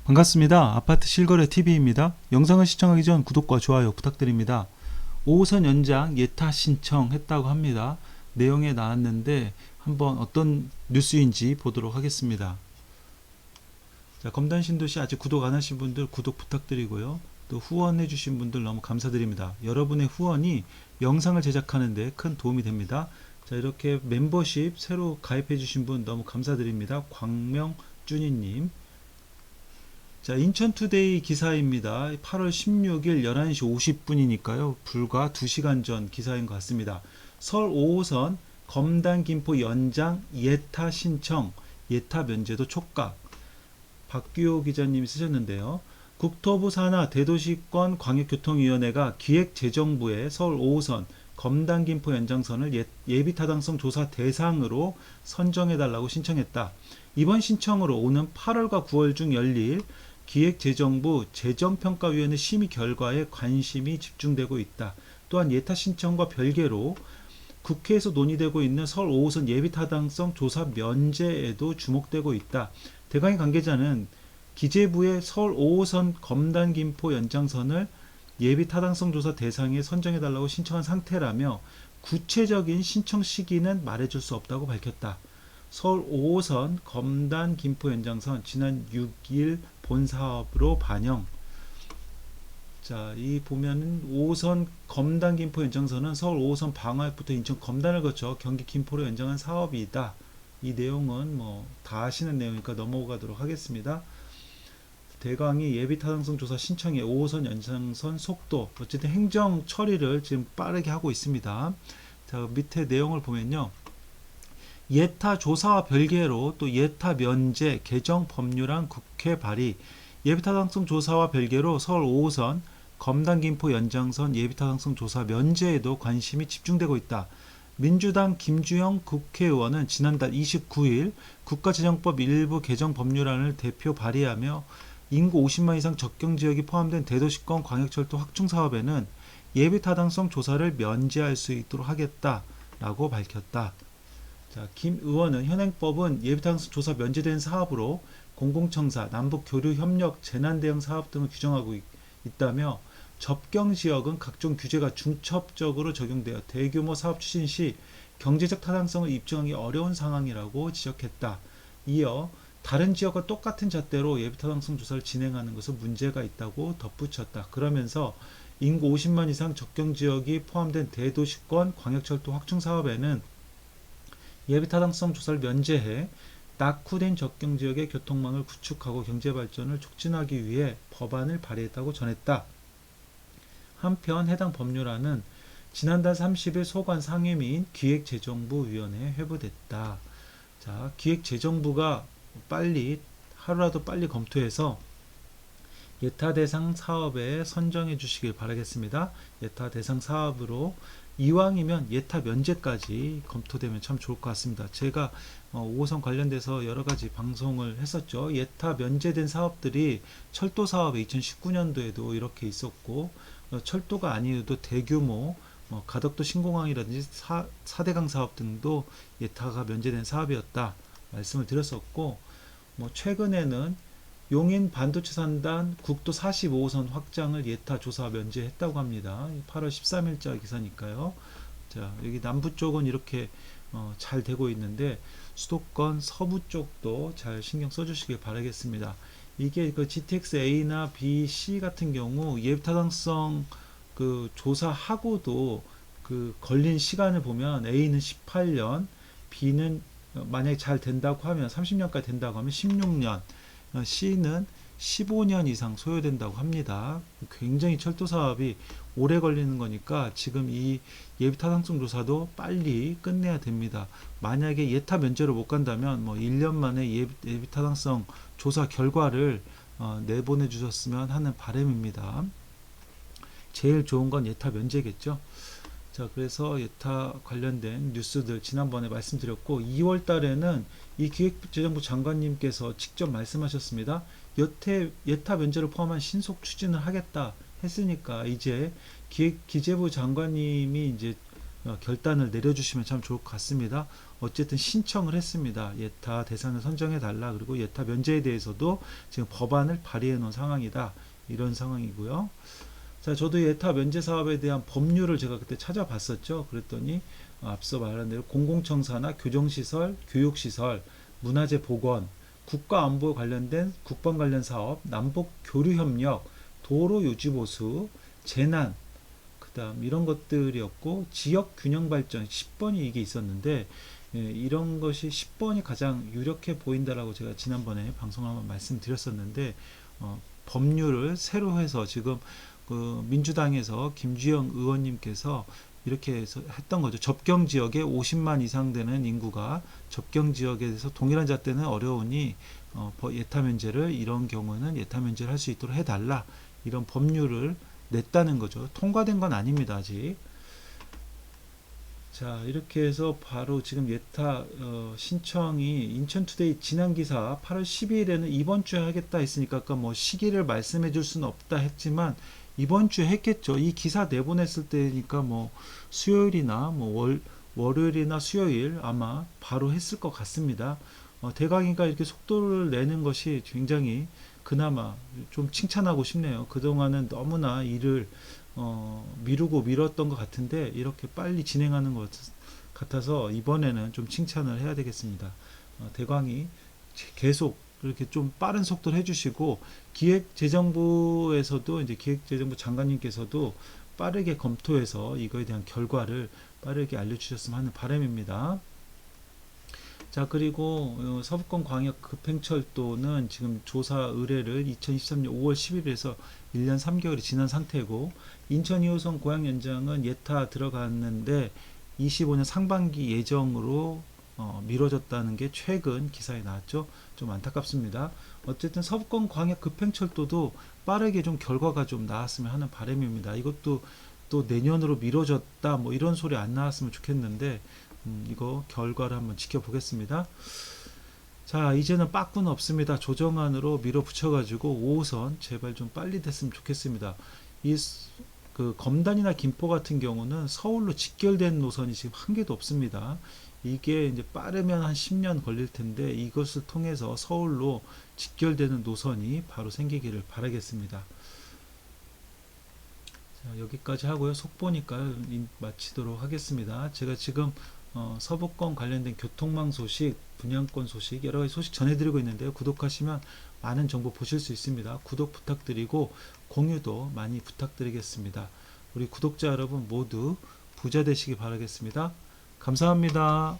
반갑습니다. 아파트 실거래 TV입니다. 영상을 시청하기 전 구독과 좋아요 부탁드립니다. 5호선 연장 예타 신청했다고 합니다. 내용에 나왔는데 한번 어떤 뉴스인지 보도록 하겠습니다. 자, 검단신도시 아직 구독 안 하신 분들 구독 부탁드리고요. 또 후원해 주신 분들 너무 감사드립니다. 여러분의 후원이 영상을 제작하는 데 큰 도움이 됩니다. 자, 이렇게 멤버십 새로 가입해 주신 분 너무 감사드립니다. 광명준이님. 자, 인천투데이 기사입니다. 8월 16일 11시 50분이니까요. 불과 2시간 전 기사인 것 같습니다. 서울 5호선 검단 김포 연장 예타 신청, 예타 면제도 촉각. 박규호 기자님이 쓰셨는데요. 국토부 산하 대도시권 광역교통위원회가 기획재정부에 서울 5호선 검단 김포 연장선을 예비타당성 조사 대상으로 선정해달라고 신청했다. 이번 신청으로 오는 8월과 9월 중 열릴 기획재정부 재정평가위원회 심의 결과에 관심이 집중되고 있다. 또한 예타 신청과 별개로 국회에서 논의되고 있는 서울 5호선 예비타당성 조사 면제에도 주목되고 있다. 대강의 관계자는 기재부의 서울 5호선 검단 김포 연장선을 예비타당성 조사 대상에 선정해달라고 신청한 상태라며 구체적인 신청 시기는 말해줄 수 없다고 밝혔다. 서울 5호선 검단 김포 연장선 지난 6일 본사업으로 반영. 자, 이 보면은 5호선 검단 김포 연장선은 서울 5호선 방화역부터 인천 검단을 거쳐 경기 김포로 연장한 사업이다. 이 내용은 뭐 다 아시는 내용이니까 넘어가도록 하겠습니다. 대강이 예비타당성 조사 신청에 5호선 연장선 속도, 어쨌든 행정 처리를 지금 빠르게 하고 있습니다. 자, 밑에 내용을 보면요. 예타 조사와 별개로 또 예타 면제 개정 법률안 국회 발의, 예비타당성 조사와 별개로 서울 5호선 검단 김포 연장선 예비타당성 조사 면제에도 관심이 집중되고 있다. 민주당 김주영 국회의원은 지난달 29일 국가재정법 일부 개정 법률안을 대표 발의하며 인구 50만 이상 적경지역이 포함된 대도시권 광역철도 확충 사업에는 예비타당성 조사를 면제할 수 있도록 하겠다라고 밝혔다. 자, 김 의원은 현행법은 예비타당성 조사 면제된 사업으로 공공청사, 남북교류협력, 재난대응 사업 등을 규정하고 있다며 접경지역은 각종 규제가 중첩적으로 적용되어 대규모 사업 추진 시 경제적 타당성을 입증하기 어려운 상황이라고 지적했다. 이어 다른 지역과 똑같은 잣대로 예비타당성 조사를 진행하는 것은 문제가 있다고 덧붙였다. 그러면서 인구 50만 이상 적경지역이 포함된 대도시권 광역철도 확충 사업에는 예비타당성 조사를 면제해 낙후된 적경지역의 교통망을 구축하고 경제발전을 촉진하기 위해 법안을 발의했다고 전했다. 한편 해당 법률안은 지난달 30일 소관 상임위인 기획재정부위원회에 회부됐다. 자, 기획재정부가 하루라도 빨리 검토해서 예타 대상 사업에 선정해 주시길 바라겠습니다. 예타 대상 사업으로 이왕이면 예타 면제까지 검토되면 참 좋을 것 같습니다. 제가 5호선 관련돼서 여러 가지 방송을 했었죠. 예타 면제된 사업들이 철도 사업에 2019년도에도 이렇게 있었고, 철도가 아니어도 대규모 가덕도 신공항이라든지 4대강 사업 등도 예타가 면제된 사업이었다 말씀을 드렸었고, 최근에는 용인 반도체 산단 국도 45호선 확장을 예타 조사 면제했다고 합니다. 8월 13일자 기사니까요. 자, 여기 남부 쪽은 이렇게 잘 되고 있는데 수도권 서부 쪽도 잘 신경 써주시길 바라겠습니다. 이게 그 GTX A나 B, C 같은 경우 예비타당성 그 조사하고도 그 걸린 시간을 보면 A는 18년, B는 만약에 잘 된다고 하면 30년까지 된다고 하면 16년, C는 15년 이상 소요된다고 합니다. 굉장히 철도 사업이 오래 걸리는 거니까 지금 이 예비타당성 조사도 빨리 끝내야 됩니다. 만약에 예타 면제로 못 간다면 1년 만에 예비타당성 조사 결과를 내보내 주셨으면 하는 바람입니다. 제일 좋은 건 예타 면제겠죠. 자, 그래서 예타 관련된 뉴스들 지난번에 말씀드렸고 2월 달에는 이 기획재정부 장관님께서 직접 말씀하셨습니다. 예타 면제를 포함한 신속 추진을 하겠다 했으니까 이제 기재부 장관님이 이제 결단을 내려주시면 참 좋을 것 같습니다. 어쨌든 신청을 했습니다. 예타 대상을 선정해 달라. 그리고 예타 면제에 대해서도 지금 법안을 발의해 놓은 상황이다. 이런 상황이고요. 자, 저도 예타 면제 사업에 대한 법률을 제가 그때 찾아봤었죠. 그랬더니 앞서 말한 대로 공공청사나 교정시설, 교육시설, 문화재 복원, 국가안보 관련된 국방 관련 사업, 남북 교류협력, 도로 유지보수, 재난, 그다음 이런 것들이었고, 지역 균형 발전 10번이 이게 있었는데, 이런 것이 10번이 가장 유력해 보인다라고 제가 지난번에 방송 한번 말씀드렸었는데, 법률을 새로 해서 지금 그 민주당에서 김주영 의원님께서 이렇게 해서 했던 거죠. 접경 지역에 50만 이상 되는 인구가 접경 지역에 대해서 동일한 잣대는 어려우니 예타 면제를 이런 경우는 예타 면제를 할 수 있도록 해달라, 이런 법률을 냈다는 거죠. 통과된 건 아닙니다, 아직. 자, 이렇게 해서 바로 지금 예타 신청이 인천투데이 지난 기사 8월 12일에는 이번 주에 하겠다 했으니까 아까 뭐 시기를 말씀해 줄 수는 없다 했지만 이번 주에 했겠죠. 이 기사 내보냈을 때니까 뭐 수요일이나 뭐 월요일이나 수요일 아마 바로 했을 것 같습니다. 대강이가 이렇게 속도를 내는 것이 굉장히 그나마 좀 칭찬하고 싶네요. 그동안은 너무나 일을 미루고 미뤘던 것 같은데 이렇게 빨리 진행하는 것 같아서 이번에는 좀 칭찬을 해야 되겠습니다. 대광이 계속 이렇게 좀 빠른 속도를 해주시고, 기획재정부에서도 이제 기획재정부 장관님께서도 빠르게 검토해서 이거에 대한 결과를 빠르게 알려주셨으면 하는 바람입니다. 자, 그리고 서북권 광역 급행철도는 지금 조사 의뢰를 2023년 5월 10일에서 1년 3개월이 지난 상태고, 인천 2호선 고양 연장은 예타 들어갔는데 25년 상반기 예정으로 미뤄졌다는 게 최근 기사에 나왔죠. 좀 안타깝습니다. 어쨌든 서북권 광역 급행철도도 빠르게 좀 결과가 좀 나왔으면 하는 바람입니다. 이것도 또 내년으로 미뤄졌다 뭐 이런 소리 안 나왔으면 좋겠는데, 이거 결과를 한번 지켜보겠습니다. 자, 이제는 빠꾸는 없습니다. 조정안으로 밀어붙여가지고 5호선 제발 좀 빨리 됐으면 좋겠습니다. 그 검단이나 김포 같은 경우는 서울로 직결된 노선이 지금 한 개도 없습니다. 이게 이제 빠르면 한 10년 걸릴 텐데 이것을 통해서 서울로 직결되는 노선이 바로 생기기를 바라겠습니다. 자, 여기까지 하고요. 속보니까 마치도록 하겠습니다. 제가 지금 서부권 관련된 교통망 소식, 분양권 소식, 여러 가지 소식 전해드리고 있는데요. 구독하시면 많은 정보 보실 수 있습니다. 구독 부탁드리고 공유도 많이 부탁드리겠습니다. 우리 구독자 여러분 모두 부자 되시기 바라겠습니다. 감사합니다.